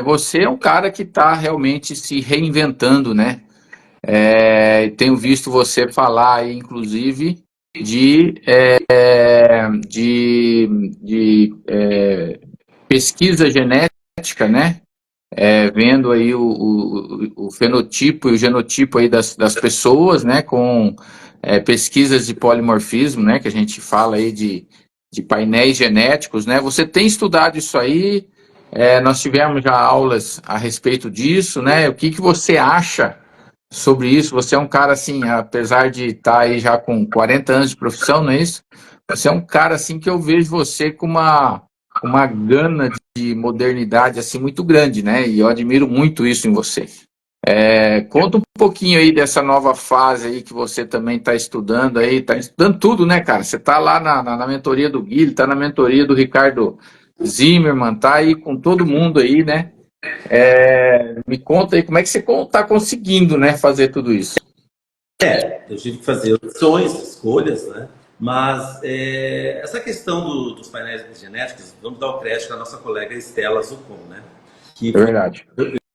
você é um cara que está realmente se reinventando, né? Tenho visto você falar aí, inclusive, de, pesquisa genética, né? Vendo aí o fenotipo e o genotipo aí das pessoas, né? Com pesquisas de polimorfismo, né? Que a gente fala aí de painéis genéticos, né? Você tem estudado isso aí? Nós tivemos já aulas a respeito disso, né? O que que você acha sobre isso? Você é um cara assim, apesar de estar aí já com 40 anos de profissão, não é isso? Você é um cara assim que eu vejo você com uma gana de modernidade assim muito grande, né? E eu admiro muito isso em você. Conta um pouquinho aí dessa nova fase aí que você também está estudando aí, está estudando tudo, né, cara? Você está lá na mentoria do Guilherme, está na mentoria do Ricardo Zimmermann, tá aí com todo mundo aí, né? Me conta aí como é que você está conseguindo, né, fazer tudo isso. Eu tive que fazer opções, escolhas, né? Mas essa questão dos painéis genéticos, vamos dar o crédito à nossa colega Estela Zucon, né? Que É verdade.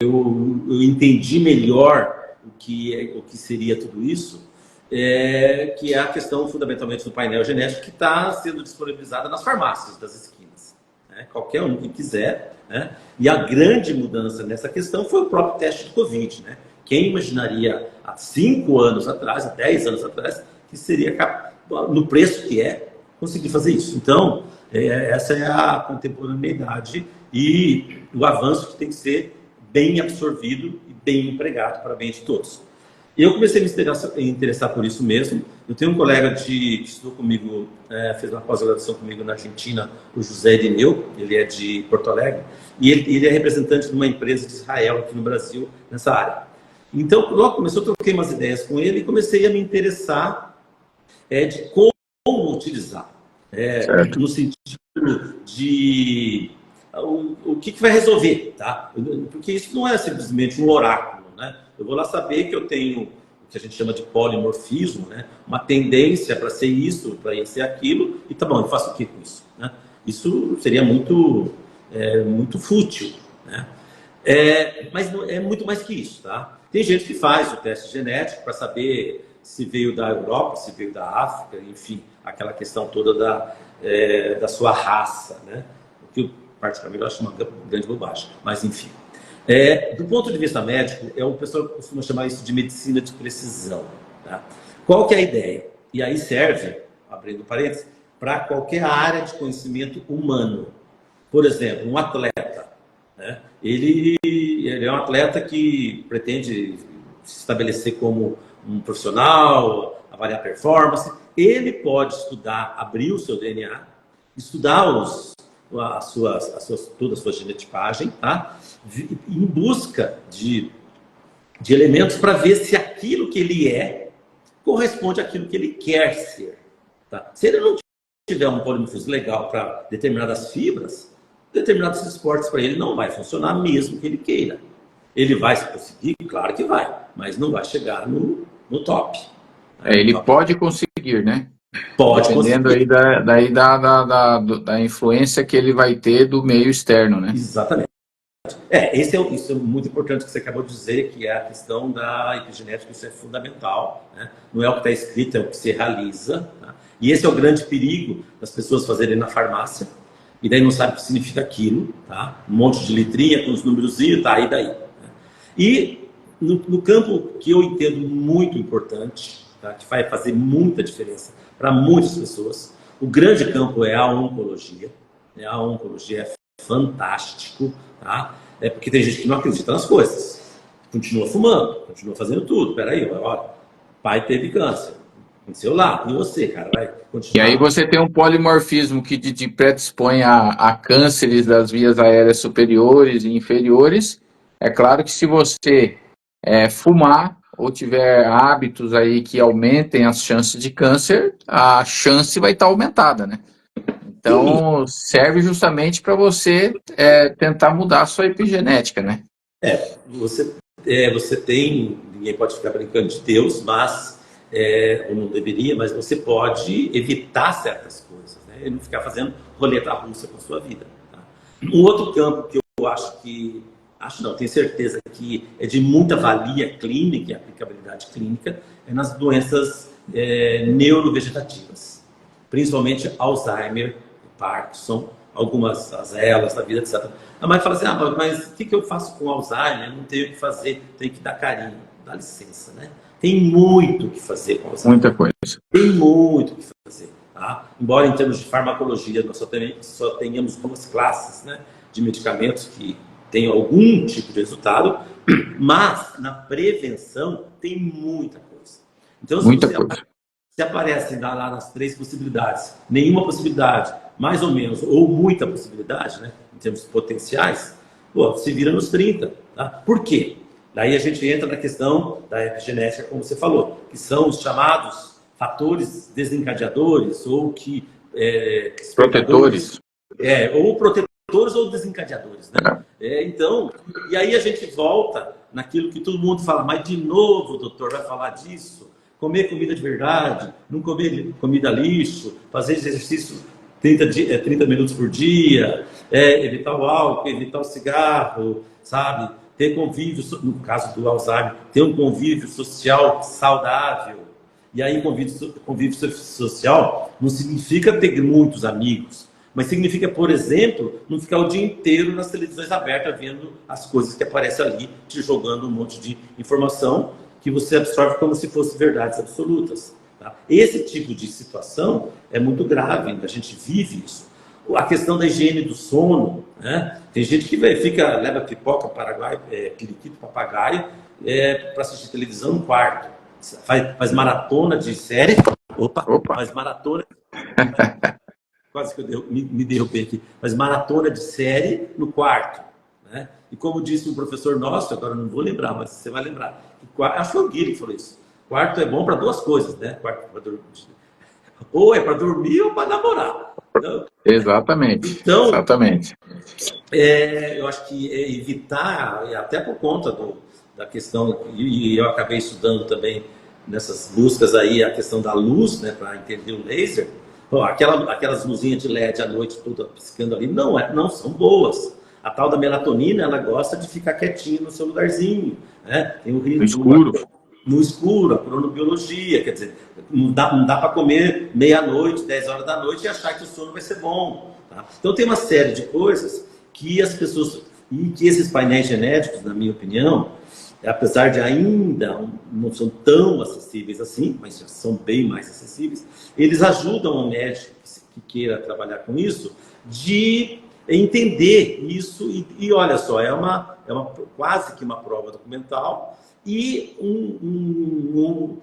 eu entendi melhor o que seria tudo isso, que é a questão fundamentalmente do painel genético que está sendo disponibilizada nas farmácias das esquinas, né? Qualquer um que quiser, né? E a grande mudança nessa questão foi o próprio teste de Covid, né? Quem imaginaria há 5 anos atrás, há 10 anos atrás, que seria no preço que conseguir fazer isso. Então, essa é a contemporaneidade e o avanço que tem que ser bem absorvido e bem empregado para bem de todos. Eu comecei a me interessar por isso mesmo. Eu tenho um colega que estudou comigo, fez uma pós-graduação comigo na Argentina, o José Irineu, ele é de Porto Alegre, e ele é representante de uma empresa de Israel aqui no Brasil, nessa área. Então, logo começou, eu troquei umas ideias com ele e comecei a me interessar de como utilizar, no sentido de o que vai resolver, tá? Porque isso não é simplesmente um oráculo, né? Eu vou lá saber que eu tenho o que a gente chama de polimorfismo, né? Uma tendência para ser isso, para ser aquilo, e tá bom, eu faço o que com isso, né? Isso seria muito fútil, né? Mas é muito mais que isso, tá? Tem gente que faz o teste genético para saber se veio da Europa, se veio da África, enfim, aquela questão toda da sua raça, né? O que eu, particularmente, eu acho uma grande bobagem, mas enfim. Do ponto de vista médico, o pessoal costuma chamar isso de medicina de precisão, tá? Qual que é a ideia? E aí serve, abrindo parênteses, para qualquer área de conhecimento humano. Por exemplo, um atleta, né? Ele é um atleta que pretende se estabelecer como um profissional, avaliar performance. Ele pode estudar, abrir o seu DNA, estudar toda a sua genotipagem, tá? Em busca de elementos para ver se aquilo que ele corresponde àquilo que ele quer ser. Tá? Se ele não tiver um polimorfismo legal para determinadas fibras, determinados esportes para ele não vai funcionar mesmo que ele queira. Ele vai se conseguir? Claro que vai, mas não vai chegar no top. Ele pode conseguir, né? Pode Dependendo conseguir. aí da influência que ele vai ter do meio externo, né? Exatamente. Isso é muito importante que você acabou de dizer, que é a questão da epigenética, isso é fundamental, né? Não é o que está escrito, é o que se realiza. Tá? E esse é o grande perigo das pessoas fazerem na farmácia, e daí não sabe o que significa aquilo, tá? Um monte de letrinha com os númerozinhos, tá? E daí? Né? E no campo que eu entendo muito importante, tá? Que vai fazer muita diferença para muitas pessoas, o grande campo é a oncologia. Né? A oncologia é fantástico, tá? Porque tem gente que não acredita nas coisas, continua fumando, continua fazendo tudo. Peraí, olha, pai teve câncer, aconteceu lá, e você, cara, vai continuar. E aí você tem um polimorfismo que te predispõe a cânceres das vias aéreas superiores e inferiores. É claro que se você fumar ou tiver hábitos aí que aumentem as chances de câncer, a chance vai estar aumentada, né? Então, serve justamente para você tentar mudar a sua epigenética, né? Você tem, ninguém pode ficar brincando de Deus, mas, ou não deveria, mas você pode evitar certas coisas, né? E não ficar fazendo roleta russa com a sua vida. Tá? Um outro campo que acho não, tenho certeza que é de muita valia clínica e aplicabilidade clínica nas doenças neurovegetativas, principalmente Alzheimer, Parkinson, algumas as elas da vida, etc. A mãe fala assim, mas o que eu faço com Alzheimer? Eu não tenho o que fazer, tenho que dar carinho. Dá licença, né? Tem muito o que fazer com Alzheimer. Muita coisa. Tem muito o que fazer. Tá? Embora em termos de farmacologia nós só tenhamos duas classes, né, de medicamentos que tenham algum tipo de resultado, mas na prevenção tem muita coisa. Então, se aparecem lá nas três possibilidades, nenhuma possibilidade, mais ou menos, ou muita possibilidade, né, em termos potenciais, se vira nos 30. Tá? Por quê? Daí a gente entra na questão da epigenética, como você falou, que são os chamados fatores desencadeadores ou protetores. Ou protetores ou desencadeadores, né? Então, e aí a gente volta naquilo que todo mundo fala, mas de novo, doutor, vai falar disso? Comer comida de verdade, não comer comida lixo, fazer exercício 30 minutos por dia, evitar o álcool, evitar o cigarro, sabe? Ter convívio, no caso do Alzheimer, ter um convívio social saudável. E aí, convívio social não significa ter muitos amigos, mas significa, por exemplo, não ficar o dia inteiro nas televisões abertas vendo as coisas que aparecem ali, te jogando um monte de informação que você absorve como se fossem verdades absolutas. Tá? Esse tipo de situação é muito grave, a gente vive isso. A questão da higiene do sono, né? Tem gente que leva pipoca, periquito, papagaio, para assistir televisão no quarto. Faz maratona de série. Opa. Faz maratona. Quase que eu me derrubei aqui. Faz maratona de série no quarto. Né? E como disse um professor nosso, agora não vou lembrar, mas você vai lembrar. Acho que foi o Guilherme que falou isso. Quarto é bom para duas coisas, né? Quarto para dormir. Ou é para dormir ou para namorar. Então, exatamente. Então, exatamente. Eu acho que evitar, até por conta da questão, e eu acabei estudando também nessas buscas aí, a questão da luz, né, para entender o laser. Aquelas luzinhas de LED à noite toda piscando ali, não são boas. A tal da melatonina, ela gosta de ficar quietinha no seu lugarzinho, né? Tem o ritmo, no escuro, a cronobiologia, quer dizer, não dá para comer meia-noite, 10 horas da noite e achar que o sono vai ser bom. Tá? Então tem uma série de coisas que as pessoas, e que esses painéis genéticos, na minha opinião, apesar de ainda não são tão acessíveis assim, mas já são bem mais acessíveis, eles ajudam o médico que queira trabalhar com isso de entender isso e olha só, é quase que uma prova documental e um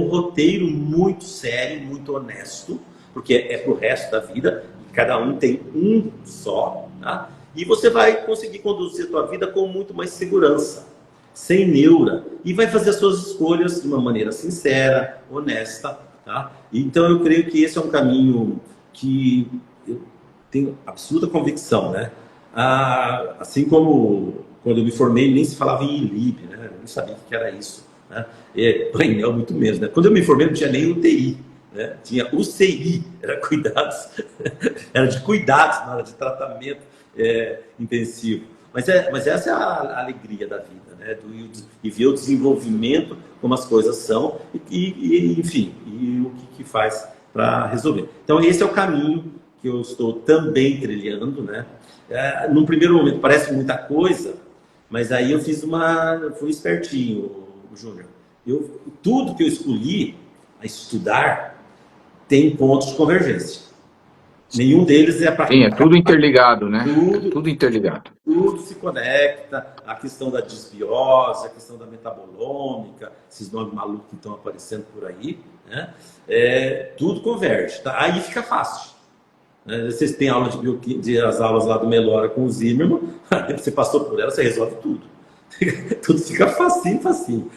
roteiro muito sério, muito honesto, porque é para o resto da vida, cada um tem um só, tá? E você vai conseguir conduzir a sua vida com muito mais segurança, sem neura, e vai fazer as suas escolhas de uma maneira sincera, honesta, tá? Então eu creio que esse é um caminho que eu tenho absoluta convicção, né? Assim como quando eu me formei nem se falava em ILIB, né? Eu não sabia o que era isso, né? Painel muito menos, né? Quando eu me formei não tinha nem UTI, né? Tinha UCI, era de cuidados, não era de tratamento intensivo. Mas essa é a alegria da vida, né? E ver o desenvolvimento, como as coisas são, enfim, o que faz para resolver. Então, esse é o caminho que eu estou também trilhando, né? Num primeiro momento parece muita coisa, mas aí eu fui espertinho, Júnior. Tudo que eu escolhi a estudar tem pontos de convergência. Nenhum deles é para... Sim, é tudo interligado, né? Tudo interligado. Tudo se conecta, a questão da disbiose, a questão da metabolômica, esses nomes malucos que estão aparecendo por aí, né? Tudo converge, tá? Aí fica fácil. Vocês têm aula as aulas lá do Melhora com o Zimmermann, você passou por ela, você resolve tudo. Tudo fica facinho.